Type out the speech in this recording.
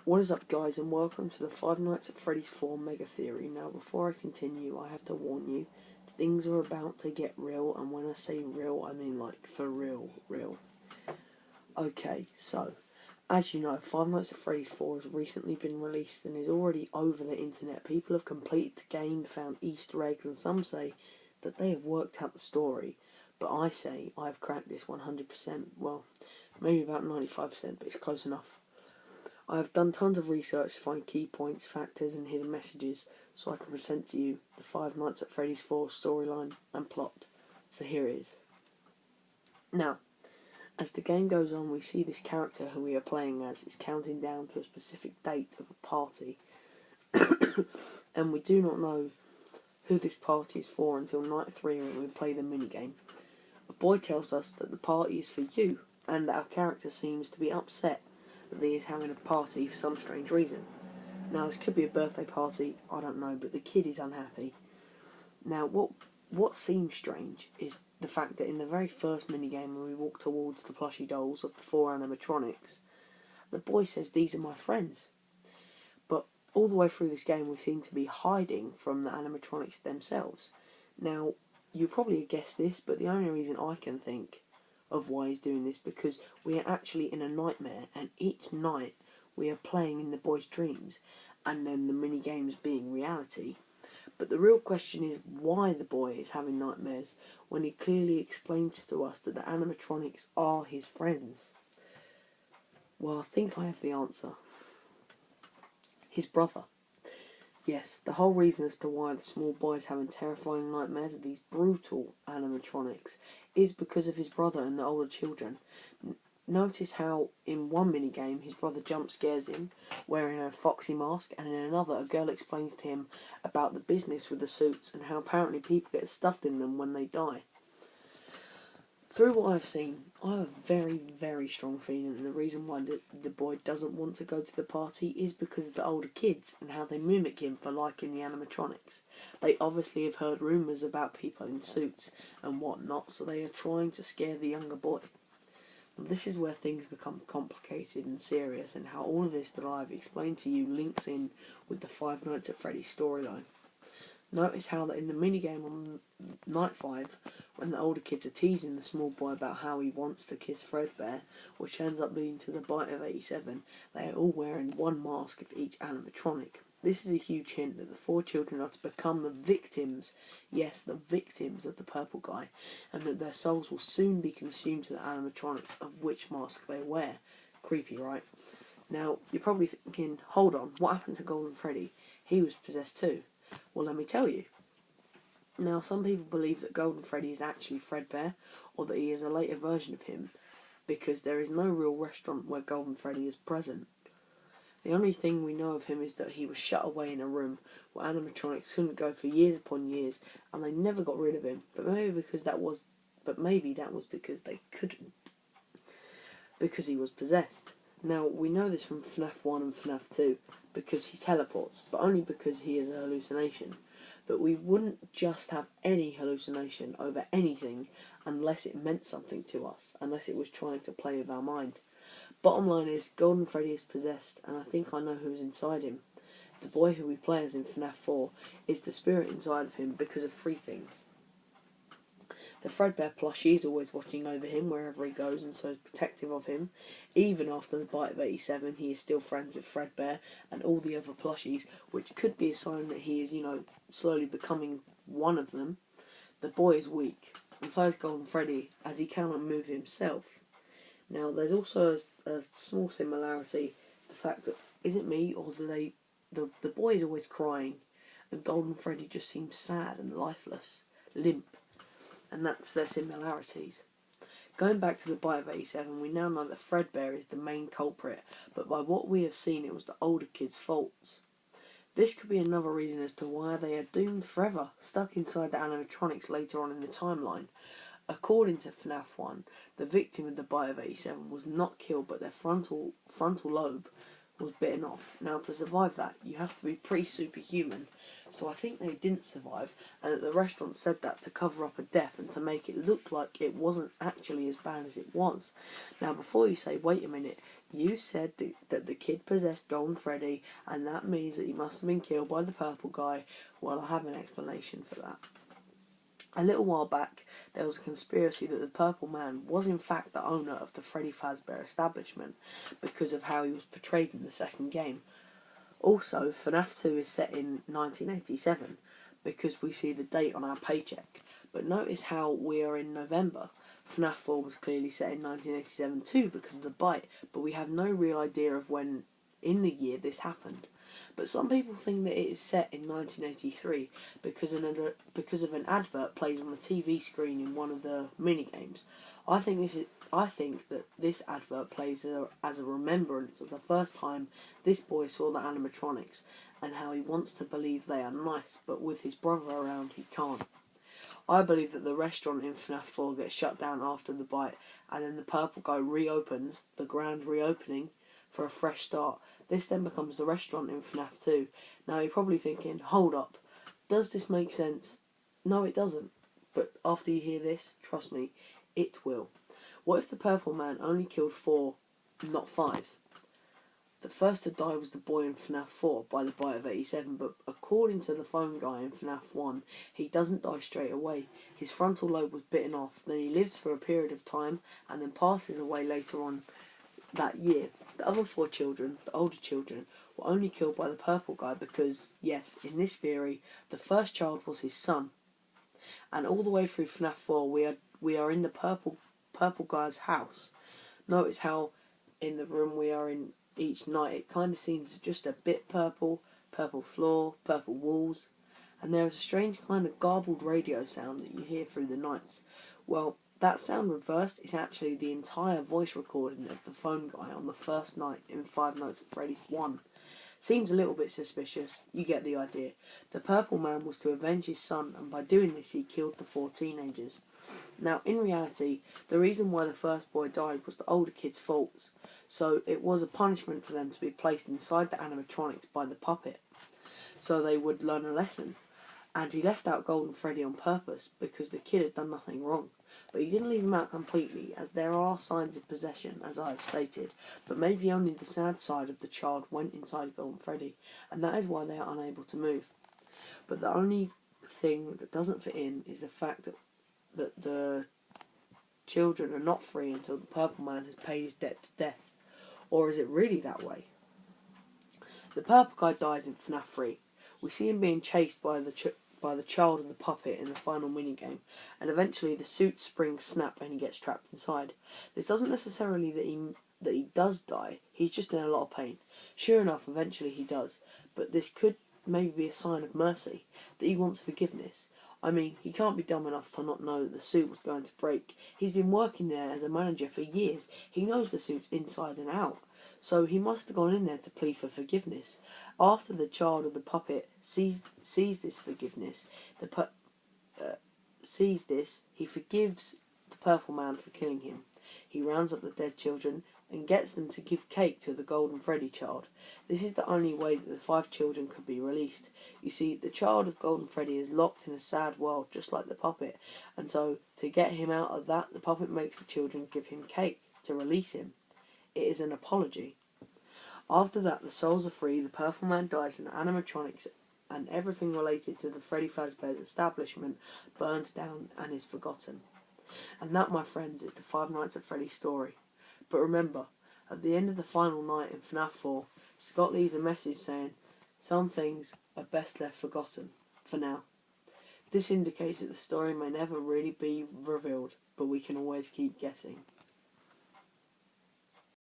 What is up, guys, and welcome to the Five Nights at Freddy's 4 Mega Theory. Now, before I continue, I have to warn you, things are about to get real, and when I say real, I mean like for real, real. Okay, so, as you know, Five Nights at Freddy's 4 has recently been released and is already over the internet. People have completed the game, found Easter eggs, and some say that they have worked out the story. But I say I have cracked this 100%, well, maybe about 95%, but it's close enough. I have done tons of research to find key points, factors and hidden messages so I can present to you the Five Nights at Freddy's 4 storyline and plot. So here it is. Now, as the game goes on, we see this character who we are playing as is counting down to a specific date of a party. And we do not know who this party is for until night 3 when we play the minigame. A boy tells us that the party is for you, and our character seems to be upset that he is having a party for some strange reason. Now, this could be a birthday party, I don't know, but the kid is unhappy. Now, what seems strange is the fact that in the very first minigame when we walk towards the plushie dolls of the 4 animatronics, the boy says, "These are my friends." But all the way through this game we seem to be hiding from the animatronics themselves. Now, you probably guessed this, but the only reason I can think of why he's doing this because we are actually in a nightmare, and each night we are playing in the boy's dreams, and then the mini games being reality. But the real question is why the boy is having nightmares when he clearly explains to us that the animatronics are his friends. Well, I think I have the answer. His brother. Yes, the whole reason as to why the small boy is having terrifying nightmares of these brutal animatronics is because of his brother and the older children. Notice how in one minigame his brother jump scares him wearing a foxy mask, and in another a girl explains to him about the business with the suits and how apparently people get stuffed in them when they die. Through what I've seen, I have a very, very strong feeling that the reason why the boy doesn't want to go to the party is because of the older kids and how they mimic him for liking the animatronics. They obviously have heard rumours about people in suits and whatnot, so they are trying to scare the younger boy. Now, this is where things become complicated and serious, and how all of this that I've explained to you links in with the Five Nights at Freddy's storyline. Notice how that in the minigame on night 5, when the older kids are teasing the small boy about how he wants to kiss Fredbear, which ends up leading to the bite of 87, they are all wearing one mask of each animatronic. This is a huge hint that the 4 children are to become the victims, yes, the victims of the purple guy, and that their souls will soon be consumed to the animatronics of which mask they wear. Creepy, right? Now, you're probably thinking, hold on, what happened to Golden Freddy? He was possessed too. Well, let me tell you. Now, some people believe that Golden Freddy is actually Fredbear, or that he is a later version of him, because there is no real restaurant where Golden Freddy is present. The only thing we know of him is that he was shut away in a room where animatronics couldn't go for years upon years, and they never got rid of him. But maybe that was because they couldn't, because he was possessed. Now, we know this from FNAF 1 and FNAF 2, because he teleports, but only because he is a hallucination. But we wouldn't just have any hallucination over anything unless it meant something to us, unless it was trying to play with our mind. Bottom line is, Golden Freddy is possessed, and I think I know who's inside him. The boy who we play as in FNAF 4 is the spirit inside of him because of 3 things. The Fredbear plushie is always watching over him wherever he goes, and so is protective of him. Even after the bite of 87, he is still friends with Fredbear and all the other plushies, which could be a sign that he is, slowly becoming one of them. The boy is weak, and so is Golden Freddy, as he cannot move himself. Now, there's also a small similarity, the fact that, is it me, or do the boy is always crying, and Golden Freddy just seems sad and lifeless, limp. And that's their similarities. Going back to the bite of 87, we now know that Fredbear is the main culprit, but by what we have seen, it was the older kids' faults. This could be another reason as to why they are doomed forever, stuck inside the animatronics later on in the timeline. According to FNAF 1, the victim of the bite of 87 was not killed, but their frontal lobe was bitten off. Now, to survive that, you have to be pretty superhuman, so I think they didn't survive, and that the restaurant said that to cover up a death and to make it look like it wasn't actually as bad as it was. Now, before you say, wait a minute, You said that the kid possessed Golden Freddy, and that means that he must have been killed by the purple guy. Well, I have an explanation for that. A little while back, there was a conspiracy that the Purple Man was in fact the owner of the Freddy Fazbear establishment because of how he was portrayed in the second game. Also, FNAF 2 is set in 1987 because we see the date on our paycheck. But notice how we are in November. FNAF 4 was clearly set in 1987 too because of the bite, but we have no real idea of when in the year this happened. But some people think that it is set in 1983 because of an advert played on the TV screen in one of the minigames. I think that this advert plays as a remembrance of the first time this boy saw the animatronics and how he wants to believe they are nice, but with his brother around he can't. I believe that the restaurant in FNAF 4 gets shut down after the bite, and then the purple guy reopens, the grand reopening, for a fresh start. This then becomes the restaurant in FNAF 2. Now you're probably thinking, hold up, does this make sense? No, it doesn't. But after you hear this, trust me, it will. What if the Purple Man only killed 4, not 5? The first to die was the boy in FNAF 4 by the bite of 87, but according to the phone guy in FNAF 1, he doesn't die straight away. His frontal lobe was bitten off, then he lives for a period of time and then passes away later on that year. The other 4 children, the older children, were only killed by the purple guy because, yes, in this theory, the first child was his son. And all the way through FNAF 4, we are in the purple guy's house. Notice how in the room we are in each night, it kind of seems just a bit purple floor, purple walls, and there is a strange kind of garbled radio sound that you hear through the nights. Well, that sound reversed is actually the entire voice recording of the phone guy on the first night in Five Nights at Freddy's 1. Seems a little bit suspicious, you get the idea. The Purple Man was to avenge his son, and by doing this he killed the 4 teenagers. Now, in reality, the reason why the first boy died was the older kid's faults, so it was a punishment for them to be placed inside the animatronics by the puppet, so they would learn a lesson. And he left out Golden Freddy on purpose, because the kid had done nothing wrong. But he didn't leave him out completely, as there are signs of possession, as I have stated, but maybe only the sad side of the child went inside Golden Freddy, and that is why they are unable to move. But the only thing that doesn't fit in is the fact that the children are not free until the Purple Man has paid his debt to death. Or is it really that way? The purple guy dies in FNAF 3. We see him being chased by the child and the puppet in the final minigame, and eventually the suit springs snap and he gets trapped inside. This doesn't necessarily that he does die, he's just in a lot of pain. Sure enough, eventually he does, but this could maybe be a sign of mercy, that he wants forgiveness. I mean, he can't be dumb enough to not know that the suit was going to break. He's been working there as a manager for years. He knows the suit's inside and out. So he must have gone in there to plead for forgiveness. After the child of the puppet sees this forgiveness, he forgives the Purple Man for killing him. He rounds up the dead children and gets them to give cake to the Golden Freddy child. This is the only way that the 5 children could be released. You see, the child of Golden Freddy is locked in a sad world, just like the puppet, and so to get him out of that, the puppet makes the children give him cake to release him. It is an apology. After that, the souls are free, the Purple Man dies, and the animatronics and everything related to the Freddy Fazbear's establishment burns down and is forgotten. And that, my friends, is the Five Nights at Freddy's story. But remember, at the end of the final night in FNAF 4, Scott leaves a message saying, "Some things are best left forgotten, for now." This indicates that the story may never really be revealed, but we can always keep guessing.